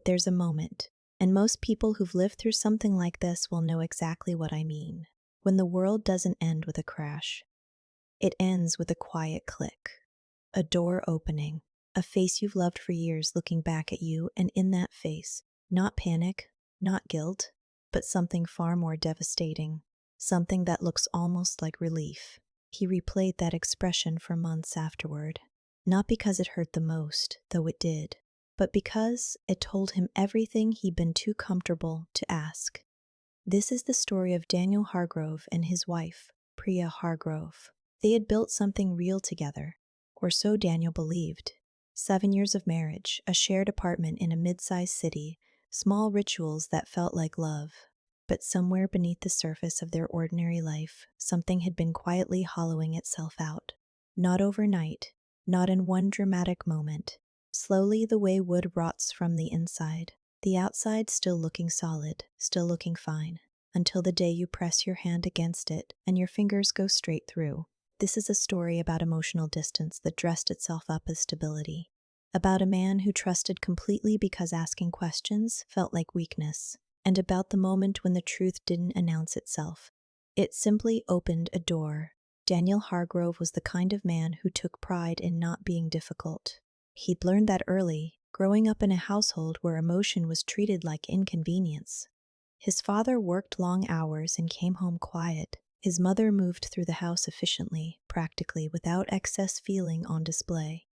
there's a moment, and most people who've lived through something like this will know exactly what I mean. When the world doesn't end with a crash, it ends with a quiet click. A door opening, a face you've loved for years looking back at you, and in that face, not panic, not guilt, but something far more devastating, something that looks almost like relief. He replayed that expression for months afterward, not because it hurt the most, though it did, but because it told him everything he'd been too comfortable to ask. This is the story of Daniel Hargrove and his wife, Priya Hargrove. They had built something real together, or so Daniel believed. 7 years of marriage, a shared apartment in a mid-sized city, small rituals that felt like love. But somewhere beneath the surface of their ordinary life, something had been quietly hollowing itself out. Not overnight, not in one dramatic moment. Slowly, the way wood rots from the inside, the outside still looking solid, still looking fine, until the day you press your hand against it and your fingers go straight through. This is a story about emotional distance that dressed itself up as stability. About a man who trusted completely because asking questions felt like weakness. And about the moment when the truth didn't announce itself. It simply opened a door. Daniel Hargrove was the kind of man who took pride in not being difficult. He'd learned that early, growing up in a household where emotion was treated like inconvenience. His father worked long hours and came home quiet. His mother moved through the house efficiently, practically without excess feeling on display.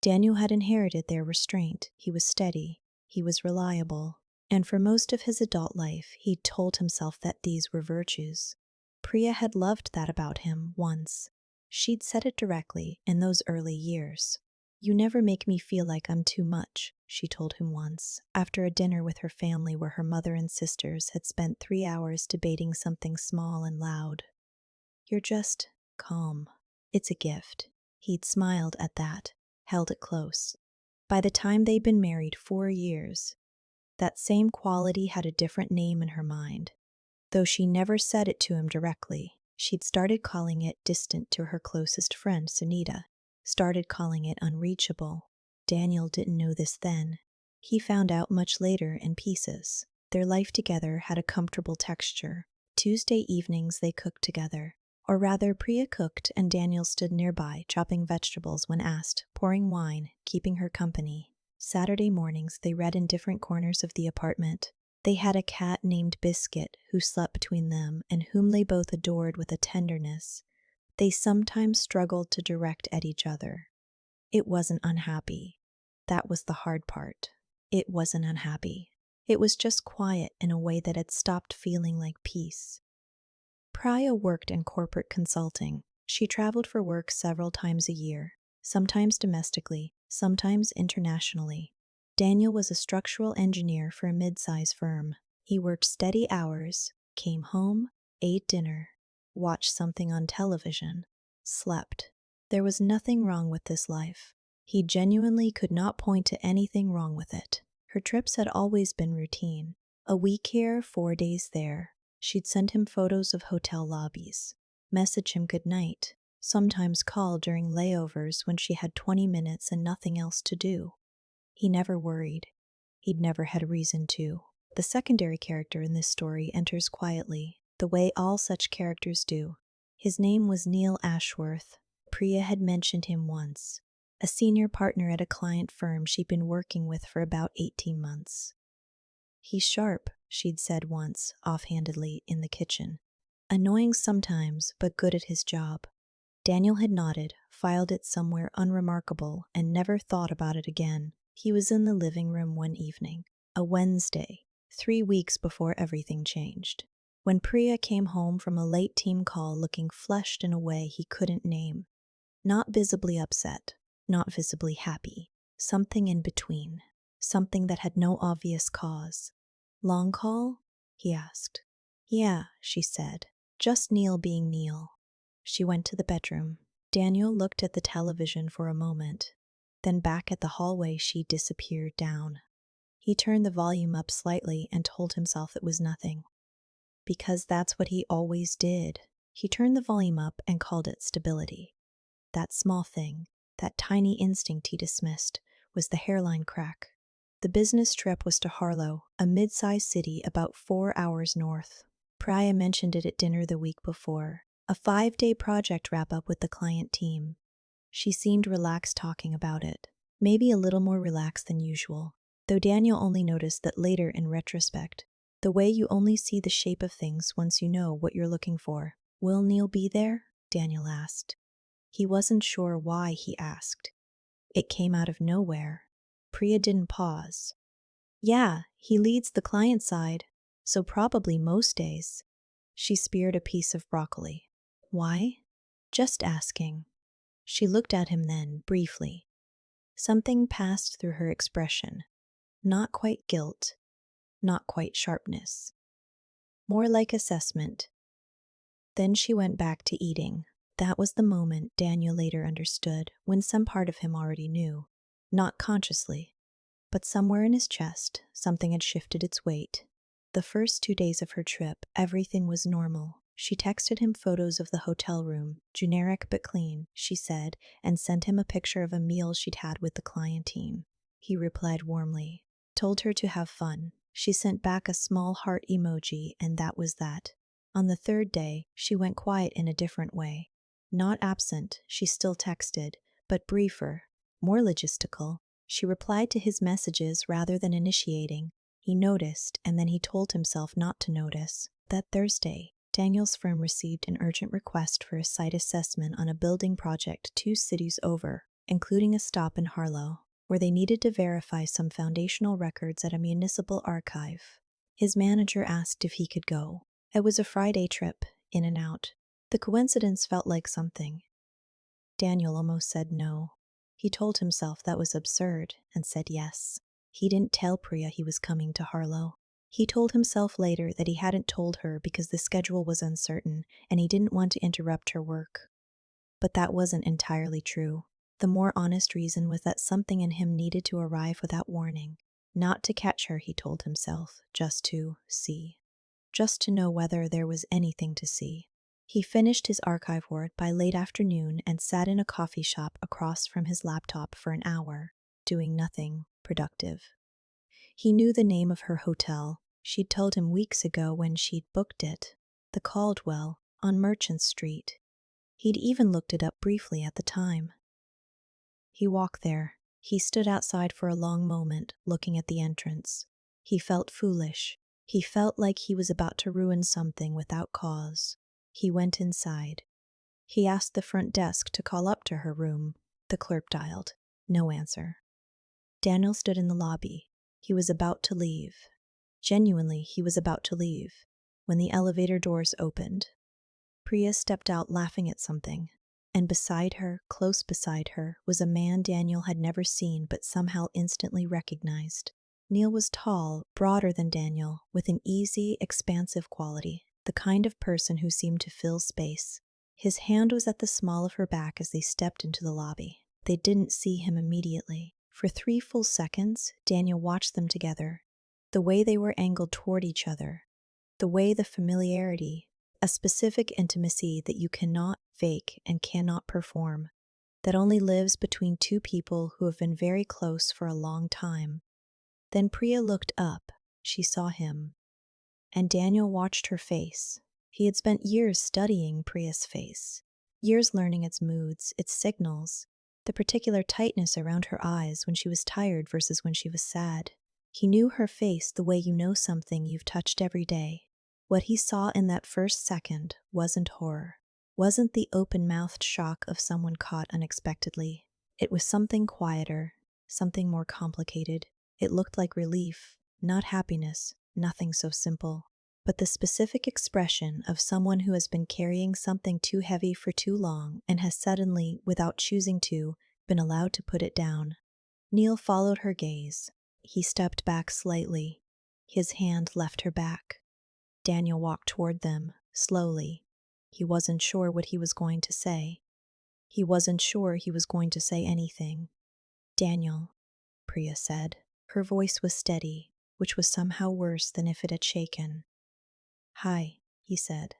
Daniel had inherited their restraint. He was steady. He was reliable. And for most of his adult life, he'd told himself that these were virtues. Priya had loved that about him once. She'd said it directly in those early years. "You never make me feel like I'm too much," she told him once, after a dinner with her family where her mother and sisters had spent 3 hours debating something small and loud. "You're just calm. It's a gift." He'd smiled at that, held it close. By the time they'd been married 4 years, that same quality had a different name in her mind. Though she never said it to him directly, she'd started calling it distant to her closest friend, Sunita. Started calling it unreachable. Daniel didn't know this then. He found out much later in pieces. Their life together had a comfortable texture. Tuesday evenings they cooked together. Or rather, Priya cooked and Daniel stood nearby, chopping vegetables when asked, pouring wine, keeping her company. Saturday mornings they read in different corners of the apartment. They had a cat named Biscuit who slept between them and whom they both adored with a tenderness they sometimes struggled to direct at each other. It wasn't unhappy. That was the hard part. It wasn't unhappy. It was just quiet in a way that had stopped feeling like peace. Priya worked in corporate consulting. She traveled for work several times a year, sometimes domestically, sometimes internationally. Daniel was a structural engineer for a mid-size firm. He worked steady hours, came home, ate dinner, watched something on television, slept. There was nothing wrong with this life. He genuinely could not point to anything wrong with it. Her trips had always been routine. A week here, 4 days there. She'd send him photos of hotel lobbies, message him goodnight, sometimes call during layovers when she had 20 minutes and nothing else to do. He never worried. He'd never had a reason to. The secondary character in this story enters quietly, the way all such characters do. His name was Neil Ashworth. Priya had mentioned him once, a senior partner at a client firm she'd been working with for about 18 months. "He's sharp," she'd said once, offhandedly, in the kitchen. "Annoying sometimes, but good at his job." Daniel had nodded, filed it somewhere unremarkable, and never thought about it again. He was in the living room one evening, a Wednesday, 3 weeks before everything changed, when Priya came home from a late team call looking flushed in a way he couldn't name. Not visibly upset, not visibly happy, something in between, something that had no obvious cause. "Long call?" he asked. "Yeah," she said, "just Neil being Neil." She went to the bedroom. Daniel looked at the television for a moment, then back at the hallway she disappeared down. He turned the volume up slightly and told himself it was nothing. Because that's what he always did. He turned the volume up and called it stability. That small thing, that tiny instinct he dismissed, was the hairline crack. The business trip was to Harlow, a mid-sized city about 4 hours north. Priya mentioned it at dinner the week before. A 5-day project wrap-up with the client team. She seemed relaxed talking about it. Maybe a little more relaxed than usual, though Daniel only noticed that later in retrospect. The way you only see the shape of things once you know what you're looking for. Will Neil be there? Daniel asked. He wasn't sure why he asked. It came out of nowhere. Priya didn't pause. Yeah, he leads the client side, so probably most days. She speared a piece of broccoli. Why? Just asking. She looked at him then, briefly. Something passed through her expression. Not quite guilt, not quite sharpness. More like assessment. Then she went back to eating. That was the moment Daniel later understood, when some part of him already knew. Not consciously, but somewhere in his chest, something had shifted its weight. The first 2 days of her trip, everything was normal. She texted him photos of the hotel room, generic but clean, she said, and sent him a picture of a meal she'd had with the client team. He replied warmly, told her to have fun. She sent back a small heart emoji, and that was that. On the third day, she went quiet in a different way. Not absent, she still texted, but briefer, more logistical. She replied to his messages rather than initiating. He noticed, and then he told himself not to notice. That Thursday, Daniel's firm received an urgent request for a site assessment on a building project 2 cities over, including a stop in Harlow, where they needed to verify some foundational records at a municipal archive. His manager asked if he could go. It was a Friday trip, in and out. The coincidence felt like something. Daniel almost said no. He told himself that was absurd and said yes. He didn't tell Priya he was coming to Harlow. He told himself later that he hadn't told her because the schedule was uncertain and he didn't want to interrupt her work. But that wasn't entirely true. The more honest reason was that something in him needed to arrive without warning. Not to catch her, he told himself, just to see. Just to know whether there was anything to see. He finished his archive work by late afternoon and sat in a coffee shop across from his laptop for an hour, doing nothing productive. He knew the name of her hotel. She'd told him weeks ago when she'd booked it. The Caldwell, on Merchant Street. He'd even looked it up briefly at the time. He walked there. He stood outside for a long moment, looking at the entrance. He felt foolish. He felt like he was about to ruin something without cause. He went inside. He asked the front desk to call up to her room. The clerk dialed. No answer. Daniel stood in the lobby. He was about to leave. Genuinely, he was about to leave, when the elevator doors opened. Priya stepped out laughing at something, and beside her, close beside her, was a man Daniel had never seen but somehow instantly recognized. Neil was tall, broader than Daniel, with an easy, expansive quality, the kind of person who seemed to fill space. His hand was at the small of her back as they stepped into the lobby. They didn't see him immediately. For 3 full seconds, Daniel watched them together. The way they were angled toward each other. The way the familiarity, a specific intimacy that you cannot fake and cannot perform, that only lives between 2 people who have been very close for a long time. Then Priya looked up. She saw him. And Daniel watched her face. He had spent years studying Priya's face, years learning its moods, its signals, the particular tightness around her eyes when she was tired versus when she was sad. He knew her face the way you know something you've touched every day. What he saw in that first second wasn't horror, wasn't the open-mouthed shock of someone caught unexpectedly. It was something quieter, something more complicated. It looked like relief, not happiness, nothing so simple, but the specific expression of someone who has been carrying something too heavy for too long and has suddenly, without choosing to, been allowed to put it down. Neil followed her gaze. He stepped back slightly. His hand left her back. Daniel walked toward them, slowly. He wasn't sure what he was going to say. He wasn't sure he was going to say anything. Daniel, Priya said. Her voice was steady, which was somehow worse than if it had shaken. Hi, he said.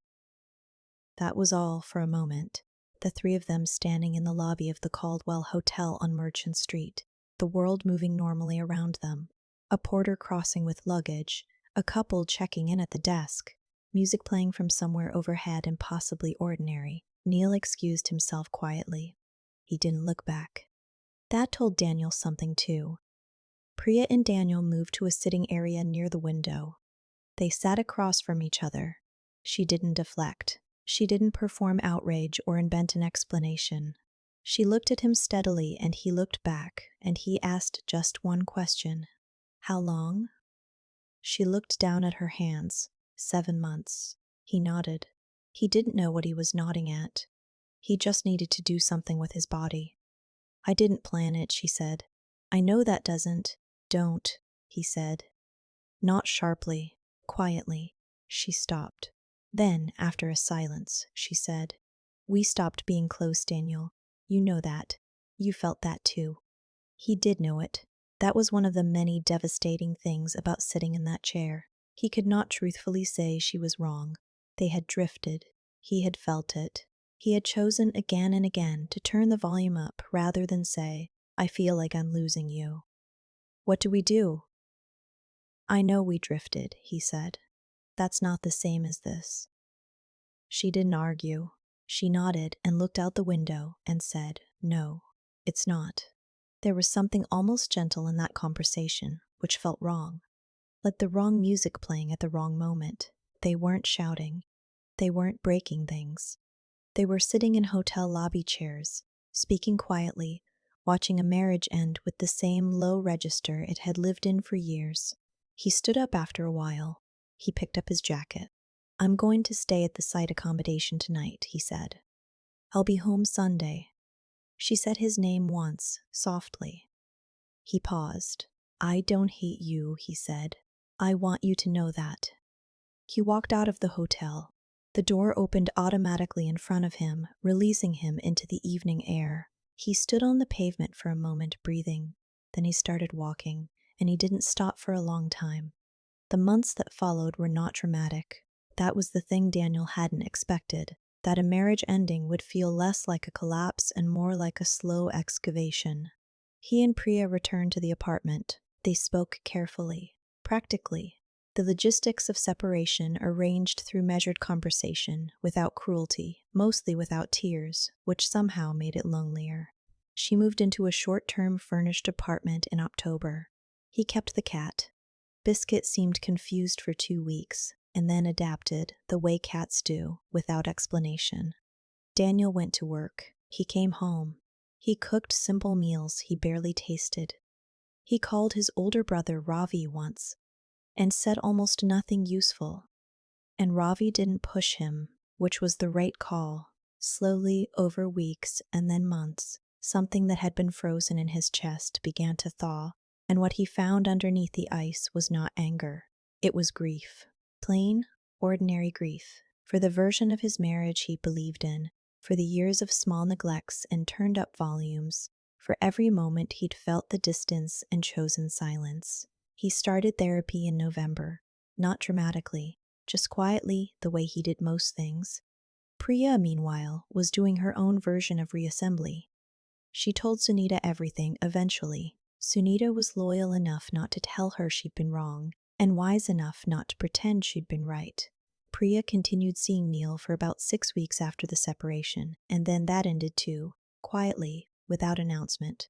That was all for a moment, the 3 of them standing in the lobby of the Caldwell Hotel on Merchant Street, the world moving normally around them. a porter crossing with luggage, a couple checking in at the desk, music playing from somewhere overhead and possibly ordinary. Neil excused himself quietly. He didn't look back. That told Daniel something too. Priya and Daniel moved to a sitting area near the window. They sat across from each other. She didn't deflect. She didn't perform outrage or invent an explanation. She looked at him steadily, and he looked back, and he asked just one question. How long? She looked down at her hands. 7 months. He nodded. He didn't know what he was nodding at. He just needed to do something with his body. I didn't plan it, she said. I know that doesn't. Don't, he said. Not sharply, quietly. She stopped. Then, after a silence, she said, We stopped being close, Daniel. You know that. You felt that too. He did know it. That was one of the many devastating things about sitting in that chair. He could not truthfully say she was wrong. They had drifted. He had felt it. He had chosen again and again to turn the volume up rather than say, I feel like I'm losing you. What do we do? I know we drifted, he said. That's not the same as this. She didn't argue. She nodded and looked out the window and said, No, it's not. There was something almost gentle in that conversation, which felt wrong. Like the wrong music playing at the wrong moment. They weren't shouting. They weren't breaking things. They were sitting in hotel lobby chairs, speaking quietly, watching a marriage end with the same low register it had lived in for years. He stood up after a while. He picked up his jacket. I'm going to stay at the site accommodation tonight, he said. I'll be home Sunday. She said his name once, softly. He paused. I don't hate you, he said. I want you to know that. He walked out of the hotel. The door opened automatically in front of him, releasing him into the evening air. He stood on the pavement for a moment, breathing. Then he started walking, and he didn't stop for a long time. The months that followed were not dramatic. That was the thing Daniel hadn't expected, that a marriage ending would feel less like a collapse and more like a slow excavation. He and Priya returned to the apartment. They spoke carefully, practically. The logistics of separation arranged through measured conversation, without cruelty, mostly without tears, which somehow made it lonelier. She moved into a short-term furnished apartment in October. He kept the cat. Biscuit seemed confused for 2 weeks, and then adapted, the way cats do, without explanation. Daniel went to work. He came home. He cooked simple meals he barely tasted. He called his older brother Ravi once, and said almost nothing useful. And Ravi didn't push him, which was the right call. Slowly, over weeks and then months, something that had been frozen in his chest began to thaw, and what he found underneath the ice was not anger. It was grief. Plain, ordinary grief. For the version of his marriage he believed in, for the years of small neglects and turned-up volumes, for every moment he'd felt the distance and chosen silence. He started therapy in November, not dramatically, just quietly, the way he did most things. Priya, meanwhile, was doing her own version of reassembly. She told Sunita everything eventually. Sunita was loyal enough not to tell her she'd been wrong, and wise enough not to pretend she'd been right. Priya continued seeing Neil for about 6 weeks after the separation, and then that ended too, quietly, without announcement.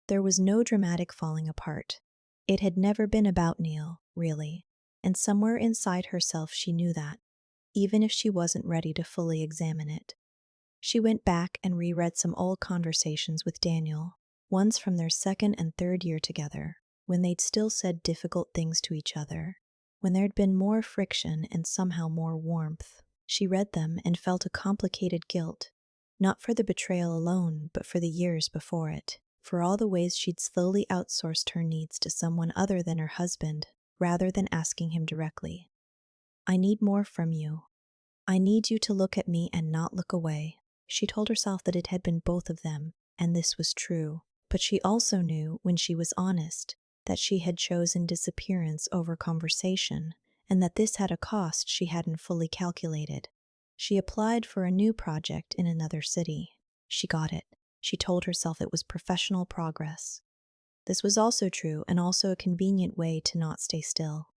There was no dramatic falling apart. It had never been about Neil, really, and somewhere inside herself she knew that, even if she wasn't ready to fully examine it. She went back and reread some old conversations with Daniel, ones from their 2nd and 3rd year together, when they'd still said difficult things to each other, when there'd been more friction and somehow more warmth. She read them and felt a complicated guilt, not for the betrayal alone, but for the years before it, for all the ways she'd slowly outsourced her needs to someone other than her husband, rather than asking him directly. I need more from you. I need you to look at me and not look away. She told herself that it had been both of them, and this was true. But she also knew, when she was honest, that she had chosen disappearance over conversation, and that this had a cost she hadn't fully calculated. She applied for a new project in another city. She got it. She told herself it was professional progress. This was also true and also a convenient way to not stay still.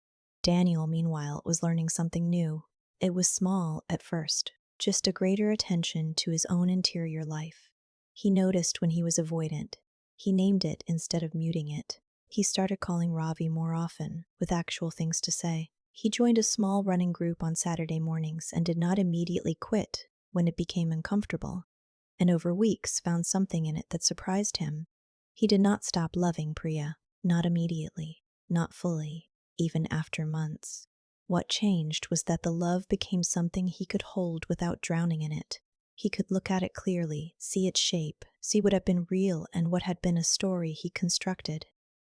Daniel, meanwhile, was learning something new. It was small at first, just a greater attention to his own interior life. He noticed when he was avoidant. He named it instead of muting it. He started calling Ravi more often, with actual things to say. He joined a small running group on Saturday mornings and did not immediately quit when it became uncomfortable, and over weeks found something in it that surprised him. He did not stop loving Priya, not immediately, not fully, even after months. What changed was that the love became something he could hold without drowning in it. He could look at it clearly, see its shape, see what had been real and what had been a story he constructed.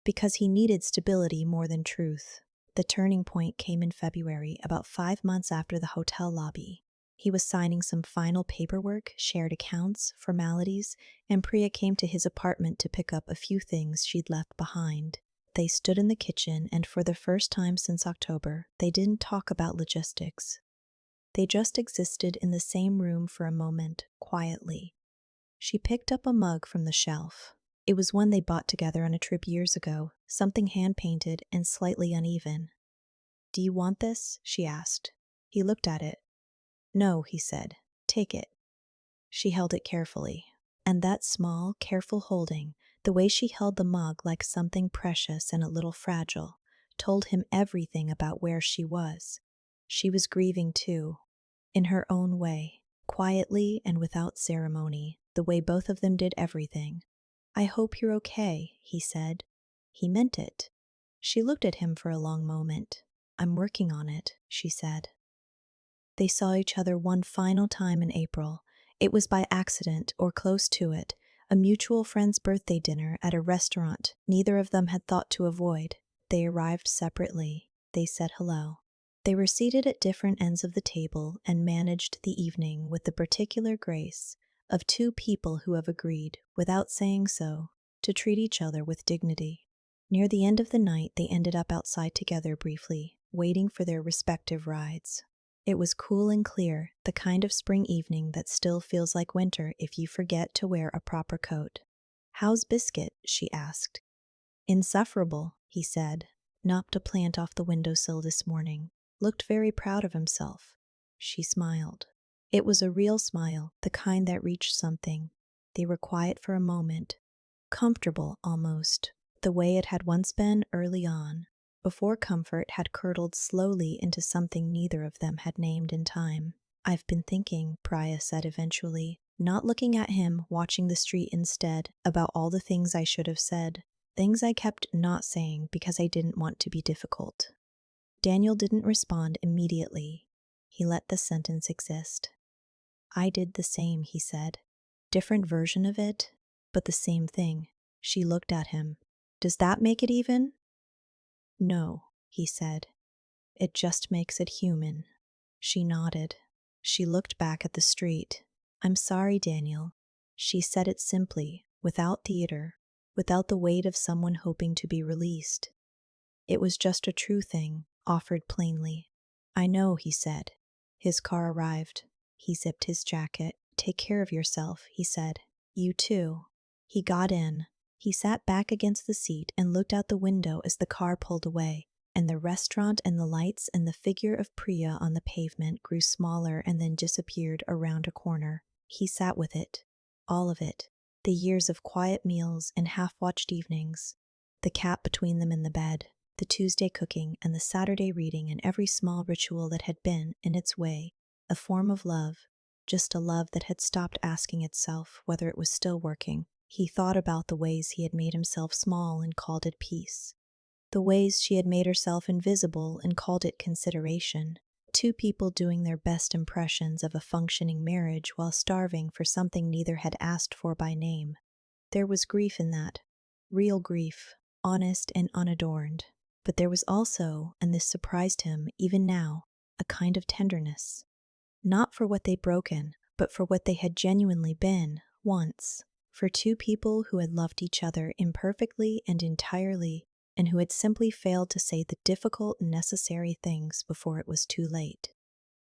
Because he needed stability more than truth. The turning point came in February, about 5 months after the hotel lobby. He was signing some final paperwork, shared accounts, formalities, and Priya came to his apartment to pick up a few things she'd left behind. They stood in the kitchen, and for the first time since October, they didn't talk about logistics. They just existed in the same room for a moment, quietly. She picked up a mug from the shelf. It was one they bought together on a trip years ago, something hand-painted and slightly uneven. "Do you want this?" she asked. He looked at it. "No," he said. "Take it." She held it carefully. And that small, careful holding, the way she held the mug like something precious and a little fragile, told him everything about where she was. She was grieving too, in her own way, quietly and without ceremony, the way both of them did everything. "I hope you're okay," he said. He meant it. She looked at him for a long moment. "I'm working on it," she said. They saw each other one final time in April. It was by accident, or close to it, a mutual friend's birthday dinner at a restaurant neither of them had thought to avoid. They arrived separately. They said hello. They were seated at different ends of the table and managed the evening with the particular grace of two people who have agreed, without saying so, to treat each other with dignity. Near the end of the night, they ended up outside together briefly, waiting for their respective rides. It was cool and clear, the kind of spring evening that still feels like winter if you forget to wear a proper coat. "How's Biscuit?" she asked. "Insufferable," he said. "Knocked a plant off the windowsill this morning. Looked very proud of himself." She smiled. It was a real smile, the kind that reached something. They were quiet for a moment, comfortable almost, the way it had once been early on, before comfort had curdled slowly into something neither of them had named in time. "I've been thinking," Priya said eventually, not looking at him, watching the street instead, about all the things I should have said. Things I kept not saying because I didn't want to be difficult. Daniel didn't respond immediately. He let the sentence exist. "I did the same," he said. "Different version of it, but the same thing." She looked at him. "Does that make it even?" "No," he said. "It just makes it human." She nodded. She looked back at the street. "I'm sorry, Daniel." She said it simply, without theater, without the weight of someone hoping to be released. It was just a true thing, offered plainly. "I know," he said. His car arrived. He zipped his jacket. "Take care of yourself," he said. "You too." He got in. He sat back against the seat and looked out the window as the car pulled away, and the restaurant and the lights and the figure of Priya on the pavement grew smaller and then disappeared around a corner. He sat with it. All of it. The years of quiet meals and half-watched evenings. The cat between them in the bed. The Tuesday cooking and the Saturday reading and every small ritual that had been, in its way, a form of love, just a love that had stopped asking itself whether it was still working. He thought about the ways he had made himself small and called it peace. The ways she had made herself invisible and called it consideration. Two people doing their best impressions of a functioning marriage while starving for something neither had asked for by name. There was grief in that. Real grief, honest and unadorned. But there was also, and this surprised him even now, a kind of tenderness. Not for what they'd broken, but for what they had genuinely been, once. For two people who had loved each other imperfectly and entirely, and who had simply failed to say the difficult, necessary things before it was too late.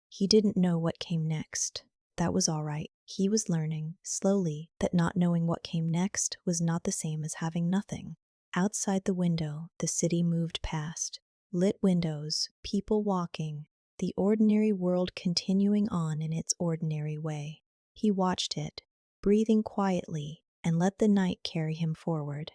He didn't know what came next. That was all right. He was learning, slowly, that not knowing what came next was not the same as having nothing. Outside the window, the city moved past. Lit windows, people walking, the ordinary world continuing on in its ordinary way. He watched it, breathing quietly, and let the night carry him forward.